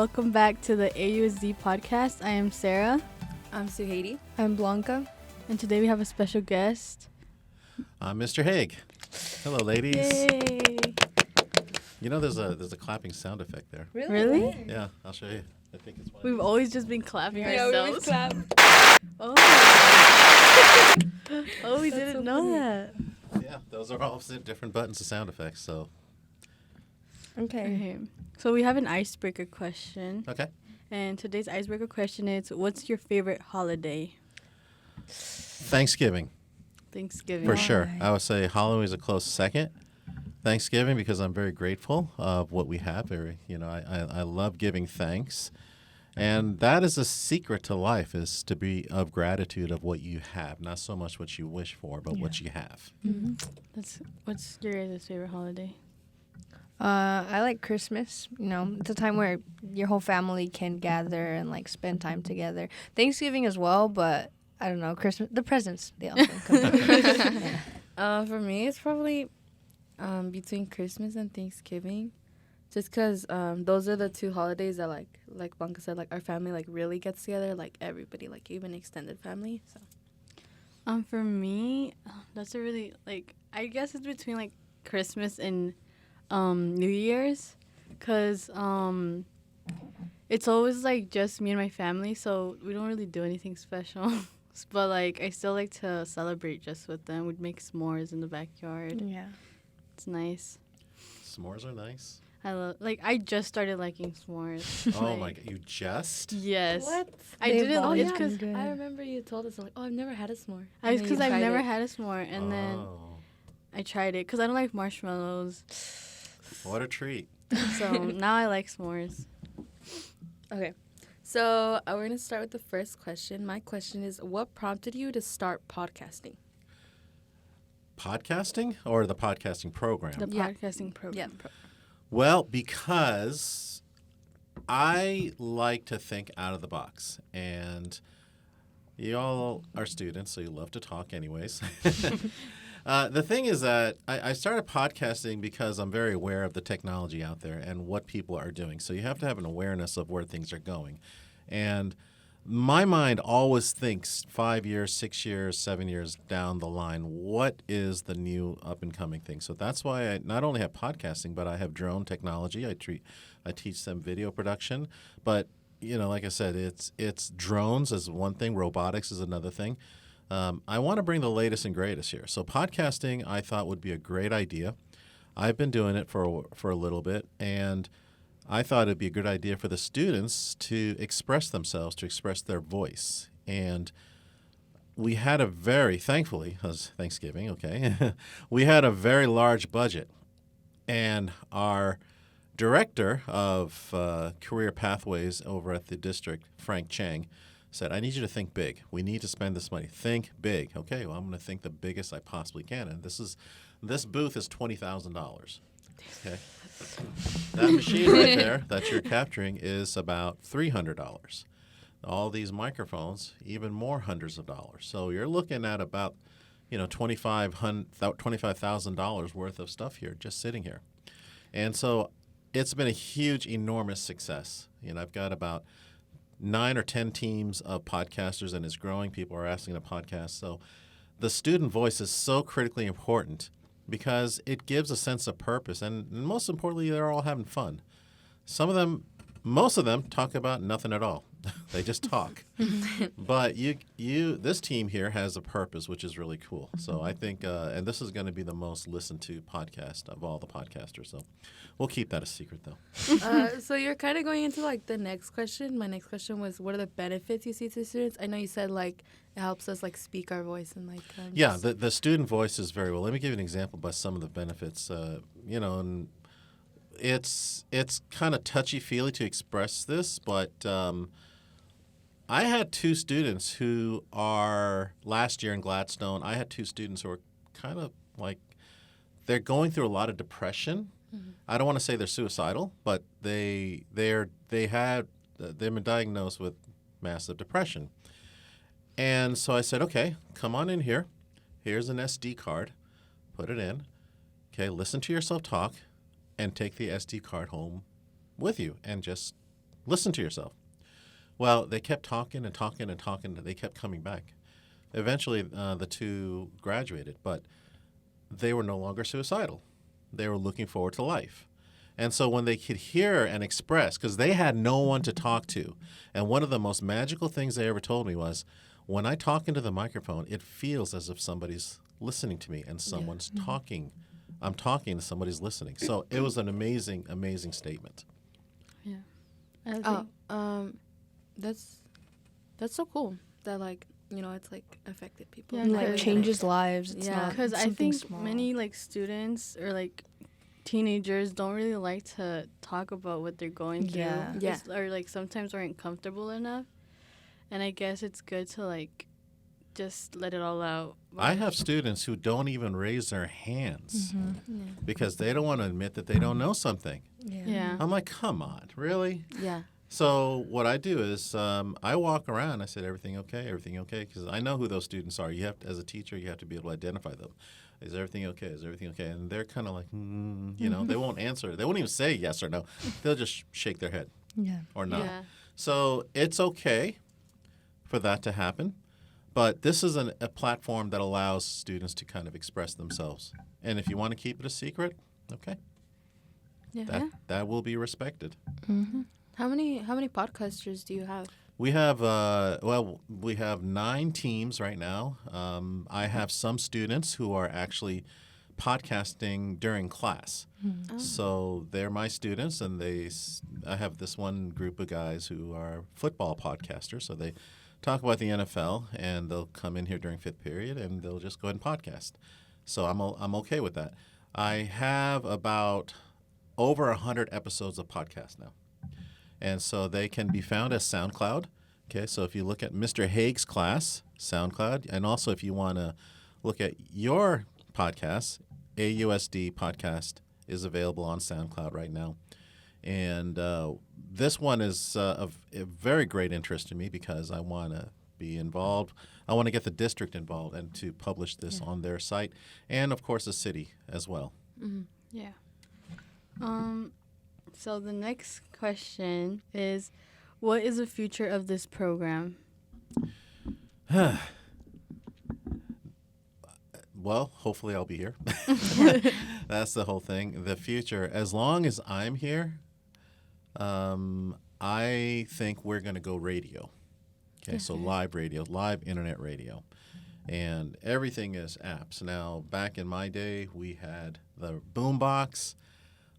welcome back to the AUSD podcast. I am Sarah. I'm Suhaidi. I'm Blanca. And today we have a special guest. I'm Mr. Hague. Hello, ladies. Yay! You know, there's a clapping sound effect there. Really? Yeah, I'll show you. I think it's one. We've always just been clapping Yeah, ourselves. we would clap. Oh. Oh, we didn't so know funny. that. Yeah, those are all different buttons of sound effects. So, Okay. So we have an icebreaker question. okay. And today's icebreaker question is, what's your favorite holiday? Thanksgiving, Thanksgiving. for sure. Why? I would say Halloween is a close second. Thanksgiving, because I'm very grateful of what we have. I love giving thanks. And that is a secret to life, is to be of gratitude of what you have. Not so much what you wish for, but what you have. What's your guys' favorite holiday? I like Christmas. You know, it's a time where your whole family can gather and like spend time together. Thanksgiving as well, but I don't know, Christmas, the presents, they also come. Yeah. For me, it's probably between Christmas and Thanksgiving. Just because those are the two holidays that, like Blanca said, like our family like really gets together, like everybody, like even extended family. So For me, that's a really, I guess it's between, Christmas and New Year's. Because it's always, just me and my family, so we don't really do anything special. But, I still like to celebrate just with them. We'd make s'mores in the backyard. Yeah. It's nice. S'mores are nice. I just started liking s'mores. Oh, my God. You just? Yes. what? I They didn't. evolve. It's Yeah. because Good. I remember you told us, I'm like, oh, I've never had a s'more. It's because I've never it. had a s'more, and then Oh, I tried it because I don't like marshmallows. what a treat. So now I like s'mores. Okay. So we're going to start with the first question. My question is, what prompted you to start podcasting? Podcasting or the podcasting program? The Yeah. podcasting program. Well, because I like to think out of the box, and you all are students, so you love to talk anyways. The thing is that I started podcasting because I'm very aware of the technology out there and what people are doing. So you have to have an awareness of where things are going. And my mind always thinks 5 years, 6 years, 7 years down the line, what is the new up-and-coming thing? So that's why I not only have podcasting, but I have drone technology. I teach them video production. But, like I said, it's drones is one thing. Robotics is another thing. I want to bring the latest and greatest here. So podcasting, I thought, would be a great idea. I've been doing it for a little bit, and I thought it'd be a good idea for the students to express themselves, to express their voice. And we had thankfully, it was Thanksgiving, okay, we had a very large budget. And our director of career pathways over at the district, Frank Chang, said, I need you to think big. We need to spend this money. Think big. Okay, well, I'm going to think the biggest I possibly can. And this booth is $20,000. Okay. That machine right there that you're capturing is about $300. All these microphones, even more hundreds of dollars. So you're looking at about, $25,000 worth of stuff here, just sitting here. And so it's been a huge, enormous success. I've got about 9 or 10 teams of podcasters, and it's growing. People are asking to podcast. So the student voice is so critically important because it gives a sense of purpose. And most importantly, they're all having fun. Most of them talk about nothing at all. They just talk. But this team here has a purpose, which is really cool. So I think, and this is going to be the most listened to podcast of all the podcasters. So we'll keep that a secret, though. So you're kind of going into the next question. My next question was, what are the benefits you see to students? I know you said it helps us speak our voice and Yeah, the student voice is very well. Let me give you an example by some of the benefits. And it's kind of touchy-feely to express this, but I had 2 students who are last year in Gladstone. I had 2 students who are kind of they're going through a lot of depression. Mm-hmm. I don't want to say they're suicidal, but they've been diagnosed with massive depression. And so I said, okay, come on in here. Here's an SD card. Put it in. Okay, listen to yourself talk and take the SD card home with you and just Listen to yourself. Well, they kept talking and talking and talking. They kept coming back. Eventually, the two graduated, but they were no longer suicidal. They were looking forward to life. And so when they could hear and express, because they had no one to talk to, and one of the most magical things they ever told me was, when I talk into the microphone, it feels as if somebody's listening to me and someone's talking. I'm talking and somebody's listening. So it was an amazing, amazing statement. Yeah. I think, That's so cool that, like, you know, it's like affected people. Yeah, And, like, because- changes lives. It's Yeah. not because I something think small. many like students or like teenagers don't really like to talk about what they're going through. Yeah. Yeah. Or like sometimes aren't comfortable enough. And I guess it's good to like just let it all out. I have students who don't even raise their hands Mm-hmm. because they don't want to admit that they don't know something. Yeah. I'm like, come on, really? Yeah. So what I do is I walk around. I said, everything okay? Everything okay? Because I know who those students are. You have to, as a teacher, you have to be able to identify them. Is everything okay? Is everything okay? And they're kind of like, you know, they won't answer. They won't even say yes or no. They'll just shake their head Yeah. or not. Yeah. So it's okay for that to happen. But this is a platform that allows students to kind of express themselves. And if you want to keep it a secret, okay, Yeah. that will be respected. Mm-hmm. How many podcasters do you have? We have we have 9 teams right now. I have some students who are actually podcasting during class. So they're my students, and I have this one group of guys who are football podcasters. So they talk about the NFL, and they'll come in here during fifth period, and they'll just go ahead and podcast. So I'm okay with that. I have about over 100 episodes of podcast now. And so they can be found as SoundCloud. Okay, so if you look at Mr. Hague's class, SoundCloud, and also if you want to look at your podcast, AUSD podcast is available on SoundCloud right now. And this one is of a very great interest to me because I want to be involved. I want to get the district involved and to publish this on their site, and of course the city as well. Yeah. So the next question is, what is the future of this program? Well, hopefully I'll be here. That's the whole thing. The future, as long as I'm here, I think we're going to go radio. Okay, so live radio, live internet radio. And everything is apps. Now, back in my day, we had the boombox.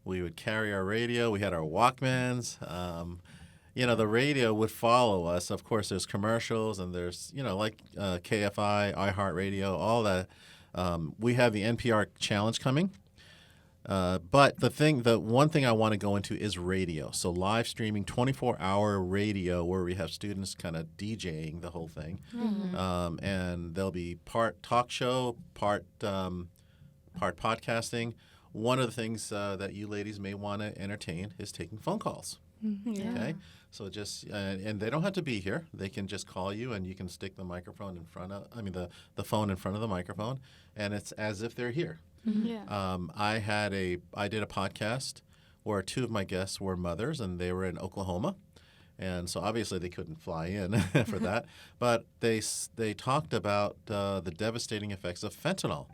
We would carry our radio. We had our Walkmans. You know, the radio would follow us. Of course, there's commercials and there's, you know, like KFI, iHeartRadio, all that. We have the NPR Challenge coming. But the one thing I want to go into is radio. So live streaming, 24-hour radio where we have students kind of DJing the whole thing. And there'll be part talk show, part podcasting. One of the things that you ladies may want to entertain is taking phone calls. Yeah. Okay, so just and they don't have to be here. They can just call you, and you can stick the microphone in front of. The phone in front of the microphone, and it's as if they're here. Yeah. I did a podcast where 2 of my guests were mothers, and they were in Oklahoma, and so obviously they couldn't fly in for that. But they talked about the devastating effects of fentanyl.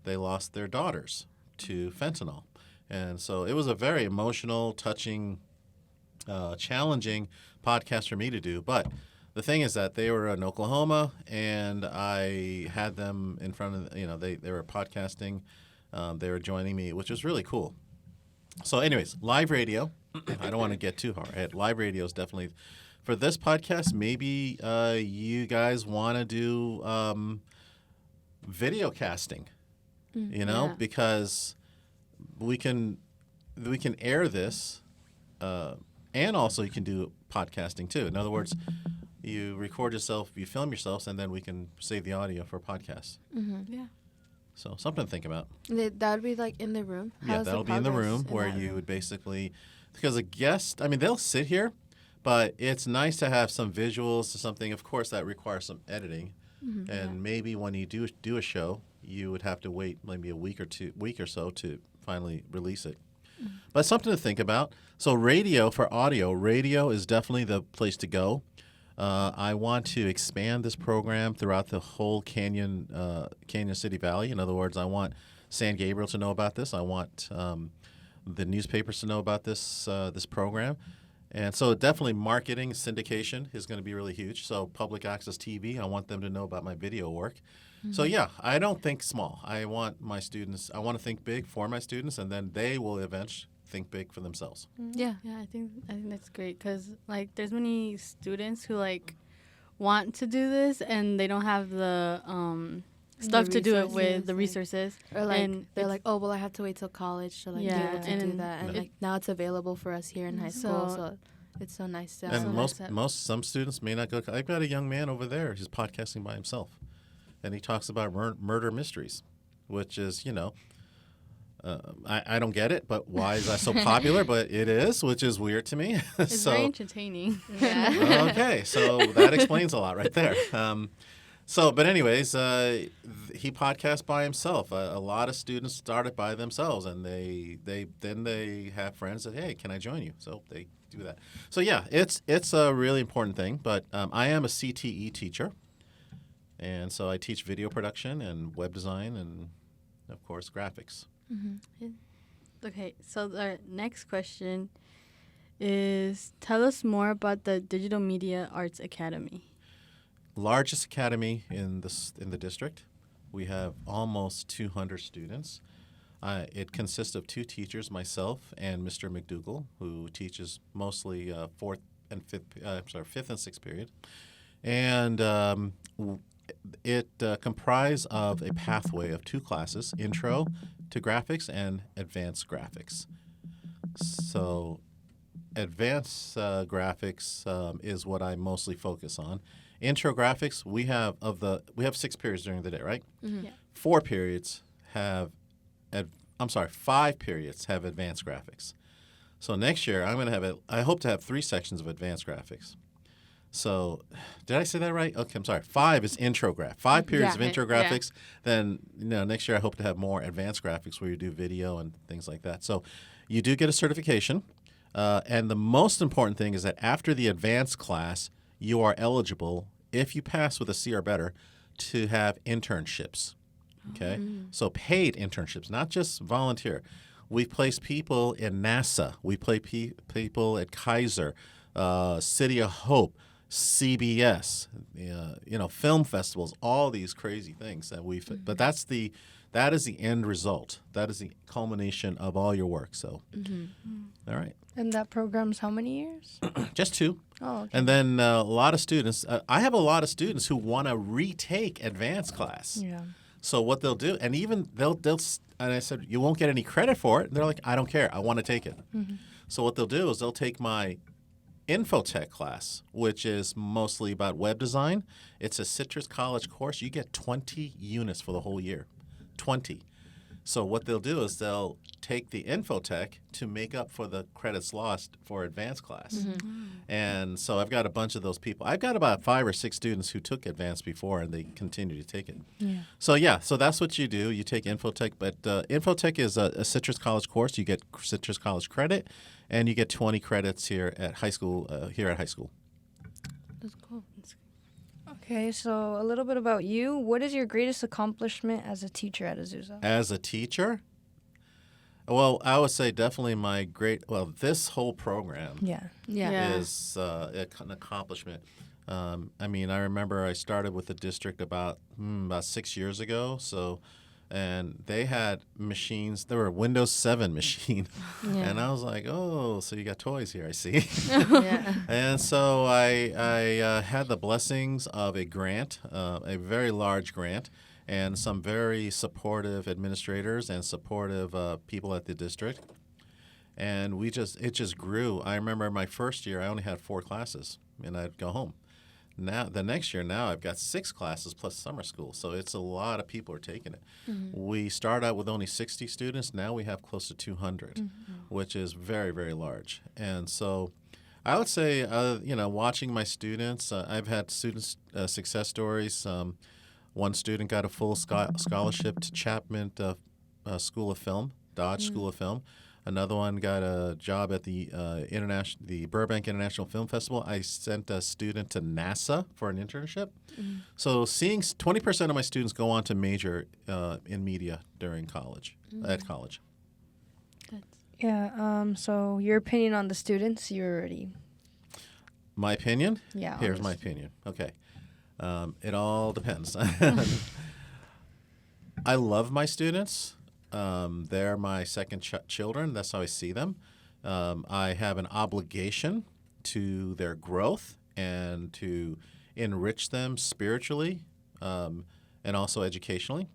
They lost their daughters to fentanyl, and so it was a very emotional, touching, challenging podcast for me to do. But the thing is that they were in Oklahoma, and I had them in front of, they were podcasting. They were joining me, which was really cool. So anyways, live radio. I don't want to get too hard. Live radio is definitely, for this podcast, maybe you guys want to do video casting, Yeah. because we can air this, and also you can do podcasting too. In other words, you record yourself, you film yourselves, and then we can save the audio for podcasts. Yeah. So something to think about. That would be like in the room. Yeah, How's that'll be in the progress room where that you room? would basically, because a guest, they'll sit here, but it's nice to have some visuals to something. Of course, that requires some editing, and maybe when you do a show, you would have to wait maybe a week or so to finally release it. But something to think about. So radio for audio, radio is definitely the place to go. I want to expand this program throughout the whole Canyon City Valley. In other words, I want San Gabriel to know about this. I want the newspapers to know about this program. And so definitely marketing, syndication is going to be really huge. So public access TV, I want them to know about my video work. So yeah, I don't think small. I want to think big for my students, and then they will eventually think big for themselves. Yeah. Yeah, I think that's great because like there's many students who like want to do this and they don't have the stuff to do it with, the resources. Or like and they're like, oh, well, I have to wait till college to like be able to do that, and like now it's available for us here in high school, so it's so nice to. And some students may not go. I've got a young man over there. He's podcasting by himself, and he talks about murder mysteries, which is I don't get it, but why is that so popular? But it is, which is weird to me. It's very entertaining. Okay, so that explains a lot right there. But anyways, he podcasts by himself. A lot of students started by themselves, and they have friends that, hey, can I join you? So they do that. So yeah, it's a really important thing. But I am a CTE teacher, and so I teach video production and web design and, of course, graphics. Okay, so our next question is, tell us more about the Digital Media Arts Academy. Largest academy in the district. We have almost 200 students. It consists of 2 teachers, myself and Mr. McDougall, who teaches mostly fifth and sixth period, and it comprised of a pathway of 2 classes: intro to graphics and advanced graphics. So advanced graphics is what I mostly focus on. Intro graphics, we have 6 periods during the day, right? Yeah. 4 periods have 5 periods have advanced graphics. So next year I hope to have 3 sections of advanced graphics. So, did I say that right? Okay, I'm sorry. 5 is intro graph. 5 periods of intro graphics. Then, next year I hope to have more advanced graphics where you do video and things like that. So, you do get a certification. And the most important thing is that after the advanced class, you are eligible, if you pass with a C or better, to have internships. Okay? So, paid internships, not just volunteer. We've placed people in NASA. We play people at Kaiser, City of Hope, CBS, film festivals, all these crazy things that but that is the end result. That is the culmination of all your work. So, all right. And that program's how many years? Just 2. Oh, okay. And then a lot of students. I have a lot of students who want to retake advanced class. Yeah. So what they'll do, and even they'll and I said, you won't get any credit for it. And they're like, I don't care. I want to take it. So what they'll do is they'll take my Infotech class, which is mostly about web design. It's a Citrus College course. You get 20 units for the whole year. 20. So what they'll do is they'll take the Infotech to make up for the credits lost for advanced class. And so I've got a bunch of those people. I've got about 5 or 6 students who took advanced before, and they continue to take it. So that's what you do. You take Infotech, but Infotech is a Citrus College course. You get Citrus College credit, and you get 20 credits here at high school. That's cool. Okay, so a little bit about you. What is your greatest accomplishment as a teacher at Azusa? As a teacher? Well, I would say definitely this whole program is an accomplishment. I remember I started with the district about 6 years ago, and they had machines. They were a Windows 7 machine. And I was like, oh, so you got toys here, I see. And so I had the blessings of a grant, a very large grant, and some very supportive administrators and supportive people at the district. And it just grew. I remember my first year, I only had 4 classes, and I'd go home. Now, the next year, I've got 6 classes plus summer school, so it's a lot of people are taking it. We started out with only 60 students. Now we have close to 200, which is very, very large. And so I would say, watching my students, I've had students' success stories. One student got a full scholarship to Chapman School of Film, Dodge School of Film. Another one got a job at the the Burbank International Film Festival. I sent a student to NASA for an internship. So seeing 20% of my students go on to major in media during college, at college. Yeah. So your opinion on the students, you already. My opinion? Yeah. Here's my opinion. Okay. It all depends. I love my students. They're my second children. That's how I see them. I have an obligation to their growth and to enrich them spiritually and also educationally.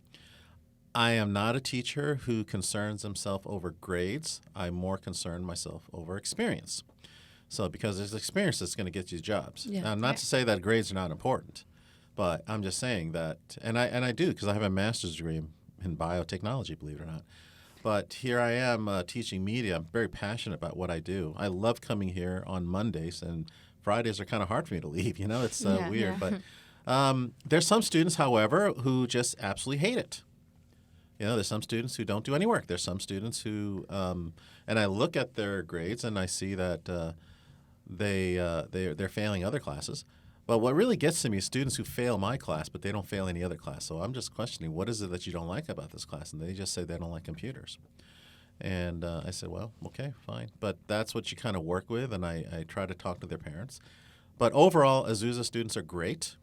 I am not a teacher who concerns himself over grades. I'm more concerned myself over experience. So because there's experience that's going to get you jobs. Yeah. Now, not to say that grades are not important, but I'm just saying that, and I do because I have a master's degree in biotechnology, believe it or not. But here I am teaching media. I'm very passionate about what I do. I love coming here on Mondays, and Fridays are kind of hard for me to leave. You know, it's weird. Yeah. But there's some students, however, who just absolutely hate it. You know, there's some students who don't do any work. There's some students who, and I look at their grades and I see that they're failing other classes. But what really gets to me is students who fail my class, but they don't fail any other class. So I'm just questioning, what is it that you don't like about this class? And they just say they don't like computers. And I said, well, okay, fine. But that's what you kind of work with, and I try to talk to their parents. But overall, Azusa students are great.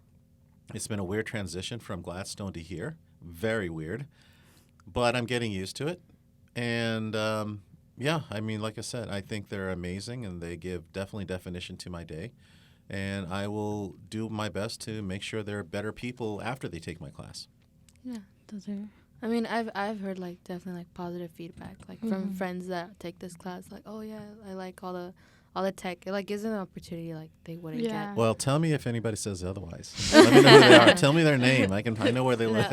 It's been a weird transition from Gladstone to here. Very weird. But I'm getting used to it. And, yeah, I mean, like I said, I think they're amazing, and they give definitely definition to my day. And I will do my best to make sure they're better people after they take my class. Yeah. Those are. I mean, I've heard like definitely like positive feedback like from friends that take this class. Like, oh yeah, I like all the tech. It like gives them an opportunity like they wouldn't Yeah. get. Well, tell me if anybody says otherwise. Let me know who they are. Tell me their name. I know where they live.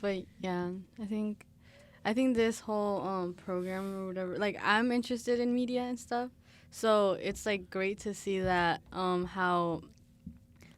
But yeah, I think this whole program or whatever, like I'm interested in media and stuff, so it's like great to see that how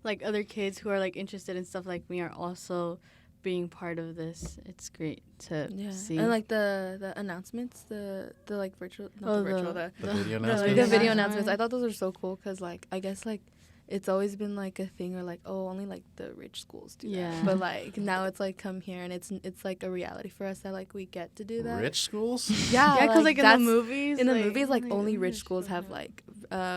like other kids who are like interested in stuff like me are also being part of this. It's great to see. And like the announcements, the like virtual, not the virtual, The video the announcements. video announcements. I thought those were so cool because like I guess like it's always been like a thing where like, oh, only like the rich schools do Yeah. that. But like now it's like come here and it's like a reality for us that like we get to do that. Rich schools? Yeah, Yeah, because like in the that's- movies, in the movies, like only rich rich schools have like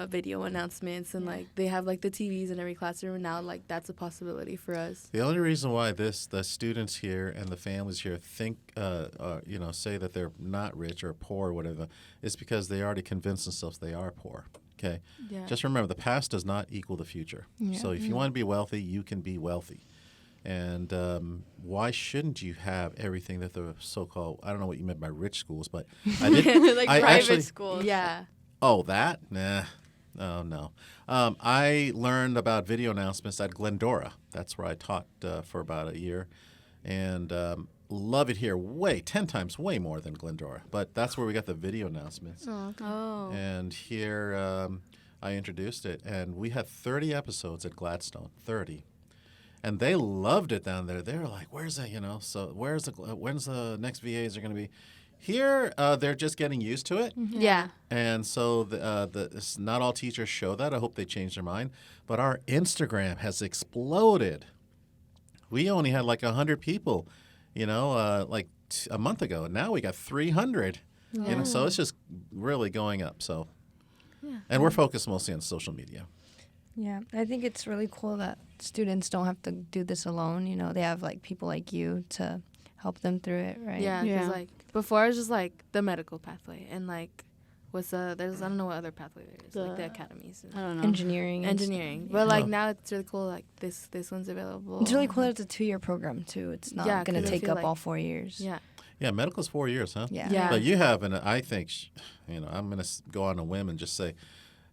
video announcements and like they have like the TVs in every classroom. And now like that's a possibility for us. The only reason why the students here and the families here think, say that they're not rich or poor or whatever, is because they already convinced themselves they are poor. Okay? Yeah. Just remember, the past does not equal the future. Yeah. So if you want to be wealthy, you can be wealthy. And why shouldn't you have everything that the so-called, I don't know what you meant by rich schools, but I did. like I private actually, schools. Yeah. Oh, that? Nah. Oh, no. I learned about video announcements at Glendora. That's where I taught for about a year. And love it here 10 times way more than Glendora. But that's where we got the video announcements. Oh. And here I introduced it. And we had 30 episodes at Gladstone, 30. And they loved it down there. They were like, where's that, so when's the next VAs are going to be? Here, they're just getting used to it. Yeah. And so not all teachers show that. I hope they change their mind. But our Instagram has exploded. We only had like 100 people, like a month ago. Now we got 300. So it's just really going up. So, and we're focused mostly on social media. Yeah, I think it's really cool that students don't have to do this alone. They have like people like you to help them through it, right? Yeah, because like before it was just like the medical pathway and like there's I don't know what other pathway there is, like the academies. I don't know. Engineering. Engineering. But like now it's really cool, like this one's available. It's really cool that it's a 2-year program too. It's not going to 'cause I take feel up like- all 4 years. Yeah. Yeah, medical's 4 years, huh? Yeah. Yeah. But you have, I think, I'm going to go on a whim and just say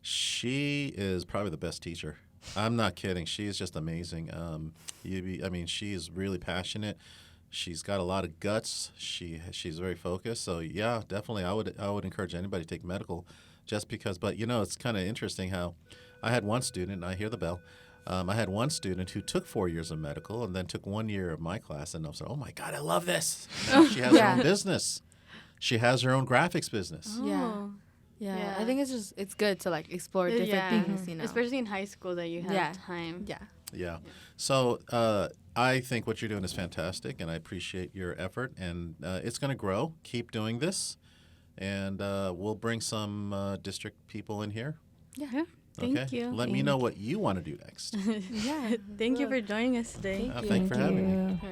she is probably the best teacher. I'm not kidding. She is just amazing. She is really passionate. She's got a lot of guts. She's very focused. So yeah, definitely, I would encourage anybody to take medical, just because. But it's kind of interesting how I had one student. I hear the bell. I had one student who took 4 years of medical and then took 1 year of my class, and I was like, oh my God, I love this. Now she has her own business. She has her own graphics business. Yeah. Oh. Yeah. Yeah. I think it's good to like explore different Yeah. things, you know. Especially in high school that you have Yeah. time. Yeah. Yeah. So I think what you're doing is fantastic, and I appreciate your effort. And it's going to grow. Keep doing this, and we'll bring some district people in here. Yeah. Thank Okay. you. Let me know what you want to do next. Yeah. Thank you for joining us today. Thank you. Thanks for having me. you. All right.